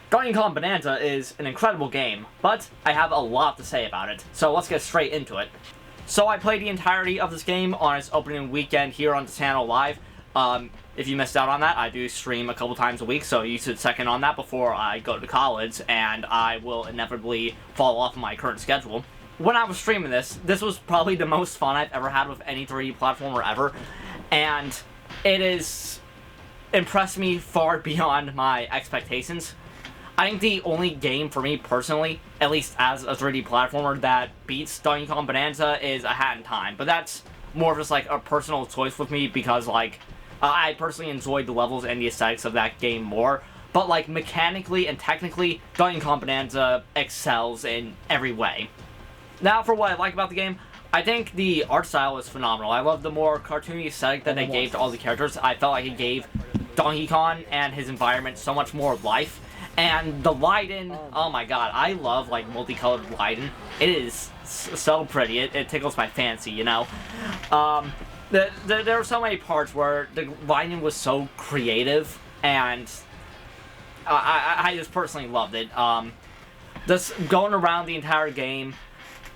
Donkey Kong Bananza is an incredible game, but I have a lot to say about it, so let's get straight into it. So I played the entirety of this game on its opening weekend here on the channel live. If you missed out on that, I do stream a couple times a week, so you should check in on that before I go to college, and I will inevitably fall off my current schedule. When I was streaming this was probably the most fun I've ever had with any 3D platformer ever, and it has impressed me far beyond my expectations. I think the only game for me personally, at least as a 3D platformer, that beats Donkey Kong Bananza is A Hat in Time, but that's more of just like a personal choice with me because like I personally enjoyed the levels and the aesthetics of that game more, but like mechanically and technically, Donkey Kong Bananza excels in every way. Now for what I like about the game, I think the art style is phenomenal. I love the more cartoony aesthetic that they gave to all the characters. I felt like it gave Donkey Kong and his environment so much more life. And the lighting, oh my god, I love like multicolored lighting. It is so pretty. It tickles my fancy, you know. There were so many parts where the lighting was so creative, and I just personally loved it. Just going around the entire game,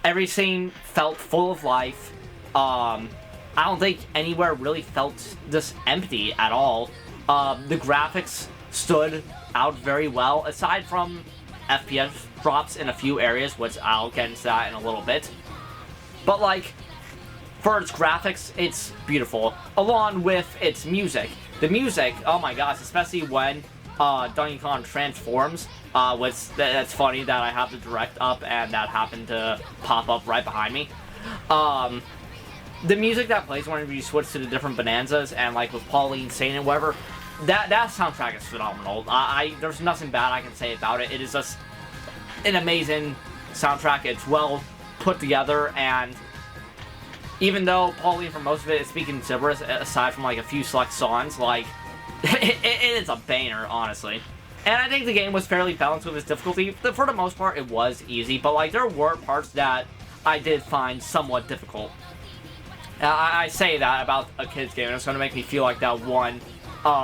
every scene felt full of life. I don't think anywhere really felt just empty at all. The graphics stood out very well, aside from FPS drops in a few areas, which I'll get into that in a little bit. But like, for its graphics, it's beautiful, along with its music. The music, oh my gosh, especially when Donkey Kong transforms, that's funny that I have the direct up and that happened to pop up right behind me. The music that plays whenever you switch to the different Bananzas, and like with Pauline Sane and whatever, that soundtrack is phenomenal. There's nothing bad I can say about it. It is just an amazing soundtrack. It's well put together, and even though Pauline for most of it is speaking gibberish, aside from like a few select songs, like it is a banger, honestly. And I think the game was fairly balanced with its difficulty. For the most part, it was easy, but like there were parts that I did find somewhat difficult. I say that about a kid's game, and it's going to make me feel like that one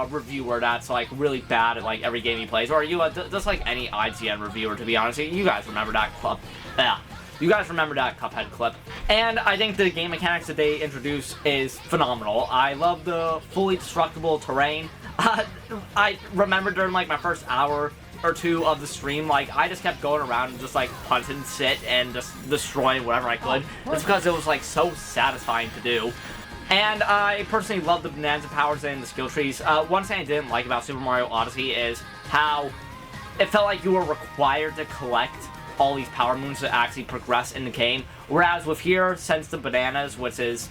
reviewer that's like really bad at like every game he plays, or just like any IGN reviewer, to be honest. You guys remember that clip? Yeah, you guys remember that Cuphead clip. And I think the game mechanics that they introduce is phenomenal. I love the fully destructible terrain. I remember during like my first hour or two of the stream, like I just kept going around and just like punching shit and just destroying whatever I could. It's because it was like so satisfying to do. And I personally love the Bananza powers and the skill trees. One thing I didn't like about Super Mario Odyssey is how it felt like you were required to collect all these power moons to actually progress in the game. Whereas with here, since the bananas, which is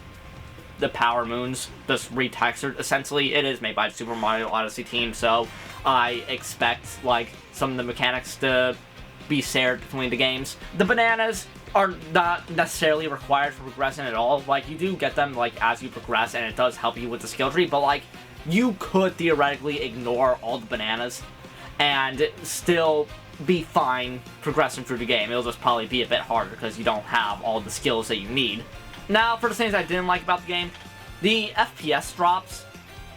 the power moons, just retextured, essentially, it is made by the Super Mario Odyssey team, so I expect like some of the mechanics to be shared between the games. The bananas are not necessarily required for progressing at all. Like, you do get them like as you progress, and it does help you with the skill tree, but like you could theoretically ignore all the bananas and still be fine progressing through the game. It'll just probably be a bit harder because you don't have all the skills that you need. Now, for the things I didn't like about the game, the FPS drops,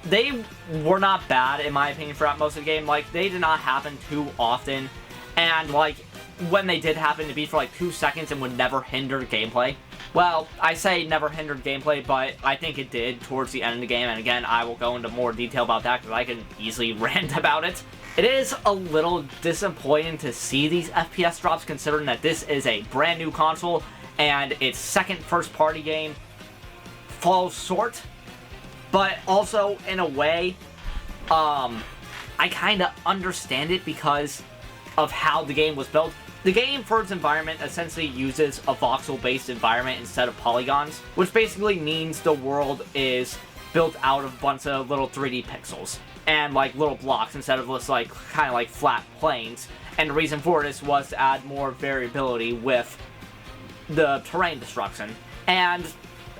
they were not bad in my opinion throughout most of the game. Like, they did not happen too often, and like when they did happen to be for like 2 seconds and would never hinder gameplay. Well, I say never hindered gameplay, but I think it did towards the end of the game, and again, I will go into more detail about that because I can easily rant about it. It is a little disappointing to see these FPS drops, considering that this is a brand new console and its second first-party game falls short, but also in a way, I kind of understand it because of how the game was built. The game, for its environment, essentially uses a voxel-based environment instead of polygons, which basically means the world is built out of a bunch of little 3D pixels and like little blocks instead of just like kind of like flat planes. And the reason for this was to add more variability with the terrain destruction. And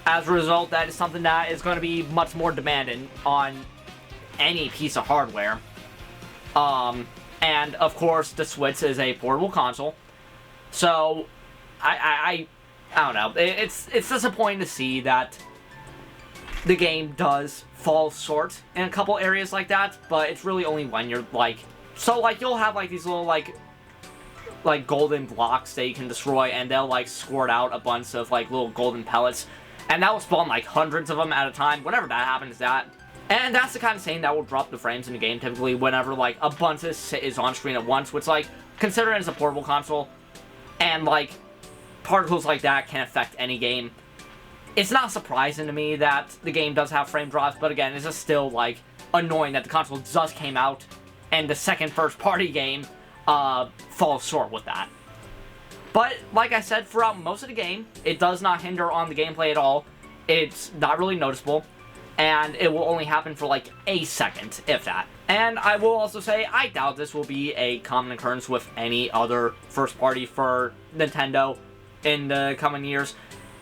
as a result, that is something that is going to be much more demanding on any piece of hardware. And of course, the Switch is a portable console, so I don't know. It's disappointing to see that the game does fall short in a couple areas like that, but it's really only when you're like So, like, you'll have, like, these little, like golden blocks that you can destroy, and they'll, like, squirt out a bunch of, like, little golden pellets. And that will spawn, like, hundreds of them at a time. Whenever that happens, And that's the kind of thing that will drop the frames in the game, typically, whenever, like, a bunch is on screen at once, which, like, considering it's a portable console, and, like, particles like that can affect any game. It's not surprising to me that the game does have frame drops, but again, it's just still, like, annoying that the console just came out, and the second first-party game, falls short with that. But, like I said, throughout most of the game, it does not hinder on the gameplay at all. It's not really noticeable, and it will only happen for, like, a second, if that. And I will also say, I doubt this will be a common occurrence with any other first-party for Nintendo in the coming years.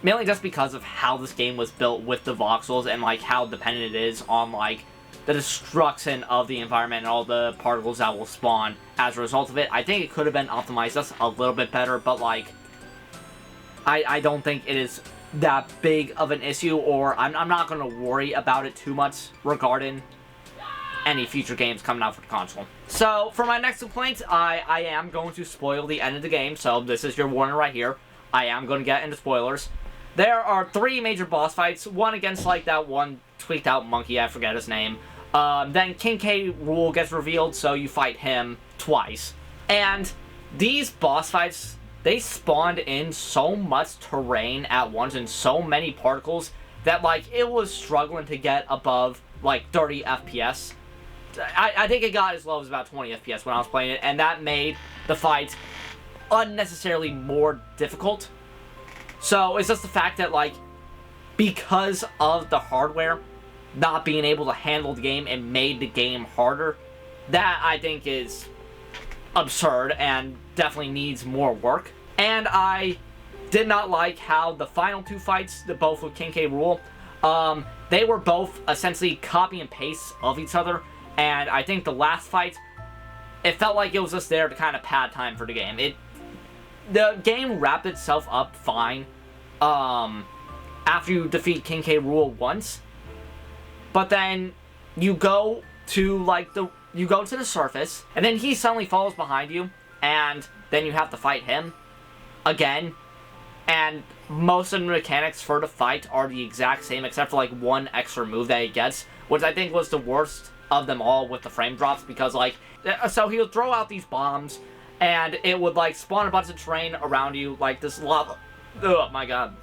Mainly just because of how this game was built with the voxels and, like, how dependent it is on, like, the destruction of the environment and all the particles that will spawn as a result of it. I think it could have been optimized just a little bit better, but, like, I don't think it is that big of an issue, or I'm not going to worry about it too much regarding any future games coming out for the console. So, for my next complaint, I am going to spoil the end of the game, so this is your warning right here. I am going to get into spoilers. There are 3 major boss fights, one against, like, that one tweaked out monkey, I forget his name. Then King K. Rool gets revealed, so you fight him twice. And these boss fights, they spawned in so much terrain at once and so many particles that, like, it was struggling to get above, like, 30 FPS. I think it got as low as about 20 FPS when I was playing it, and that made the fight unnecessarily more difficult. So, it's just the fact that, like, because of the hardware not being able to handle the game, it made the game harder. That, I think, is absurd and definitely needs more work. And I did not like how the final 2 fights, both with King K. Rool, they were both essentially copy and paste of each other. And I think the last fight, it felt like it was just there to kind of pad time for the game. The game wrapped itself up fine after you defeat King K. Rool once. But then you go to, like, you go to the surface, and then he suddenly follows behind you, and then you have to fight him again. And most of the mechanics for the fight are the exact same, except for, like, one extra move that he gets, which I think was the worst of them all with the frame drops, because, like, so he would throw out these bombs, and it would, like, spawn a bunch of terrain around you, like this lava, oh my god,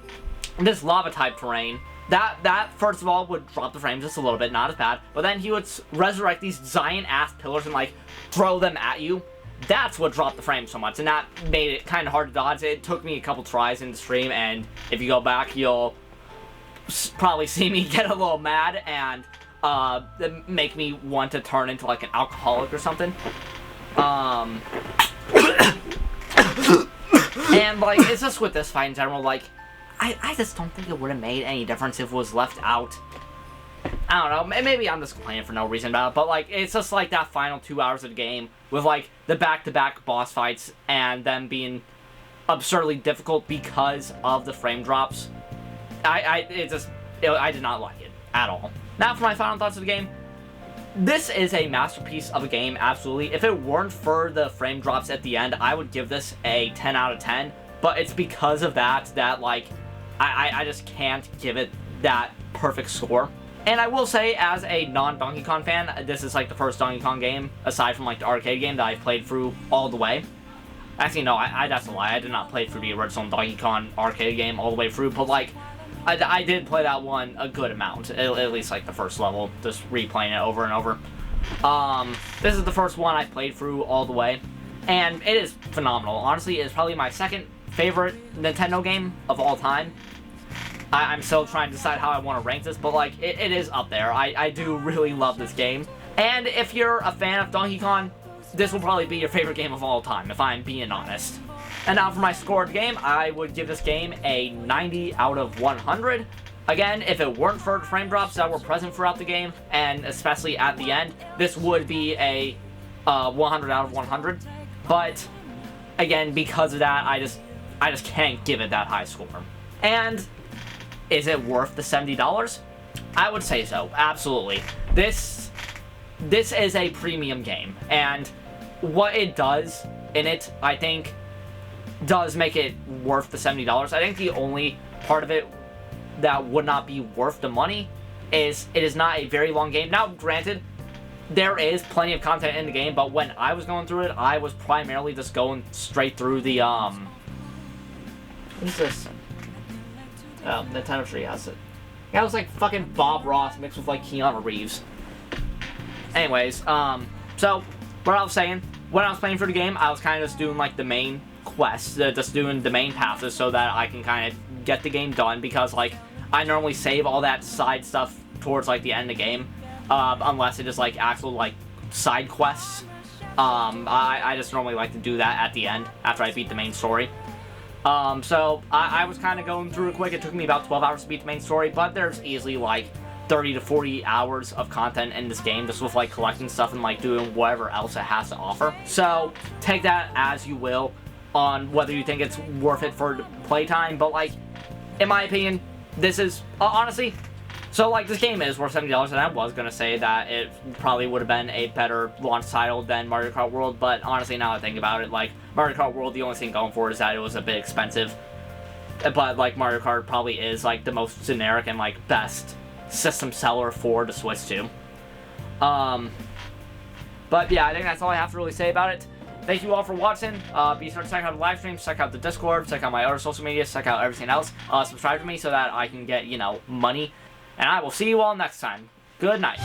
this lava type terrain. That first of all would drop the frames just a little bit, not as bad, but then he would resurrect these giant ass pillars and, like, throw them at you. That's what dropped the frames so much, and that made it kind of hard to dodge. It took me a couple tries in the stream, and if you go back, you'll probably see me get a little mad and make me want to turn into, like, an alcoholic or something. And, like, it's just with this fight in general, like, I just don't think it would have made any difference if it was left out. I don't know, maybe I'm just complaining for no reason about it, but, like, it's just, like, that final 2 hours of the game with, like, the back-to-back boss fights and them being absurdly difficult because of the frame drops. I did not like it at all. Now for my final thoughts of the game. This is a masterpiece of a game, absolutely. If it weren't for the frame drops at the end, I would give this a 10 out of 10, but it's because of that, like, I just can't give it that perfect score. And I will say, as a non-Donkey Kong fan, this is, like, the first Donkey Kong game, aside from, like, the arcade game, that I've played through all the way. Actually, no, that's a lie. I did not play through the original Donkey Kong arcade game all the way through, but, like, I did play that one a good amount, at least, like, the first level, just replaying it over and over. This is the first one I played through all the way, and it is phenomenal. Honestly, it is probably my second favorite Nintendo game of all time. I'm still trying to decide how I want to rank this, but, like, it is up there. I do really love this game. And if you're a fan of Donkey Kong, this will probably be your favorite game of all time, if I'm being honest. And now for my scored game, I would give this game a 90 out of 100. Again, if it weren't for the frame drops that were present throughout the game, and especially at the end, this would be a 100 out of 100. But, again, because of that, I just can't give it that high score. And is it worth the $70? I would say so, absolutely. This is a premium game, and what it does in it, I think, does make it worth the $70. I think the only part of it that would not be worth the money is it is not a very long game. Now, granted, there is plenty of content in the game, but when I was going through it, I was primarily just going straight through the, what is this? Oh, Nintendo Treehouse. That was like fucking Bob Ross mixed with like Keanu Reeves. Anyways, so, what I was saying, when I was playing for the game, I was kind of just doing like the main quests, just doing the main passes so that I can kind of get the game done, because like, I normally save all that side stuff towards like the end of the game, unless it is like actual like side quests. I just normally like to do that at the end, after I beat the main story. So I was kind of going through it quick. It took me about 12 hours to beat the main story, but there's easily like 30 to 40 hours of content in this game, just with like collecting stuff and like doing whatever else it has to offer. So take that as you will on whether you think it's worth it for playtime, but like, in my opinion, this is, honestly, so like this game is worth $70, and I was gonna say that it probably would have been a better launch title than Mario Kart World, but honestly, now that I think about it, like, Mario Kart World, the only thing going for it is that it was a bit expensive, but like Mario Kart probably is like the most generic and like best system seller for the Switch 2. But yeah, I think that's all I have to really say about it. Thank you all for watching. Be sure to check out the live streams, check out the Discord, check out my other social media, check out everything else. Subscribe to me so that I can get, you know, money. And I will see you all next time. Good night.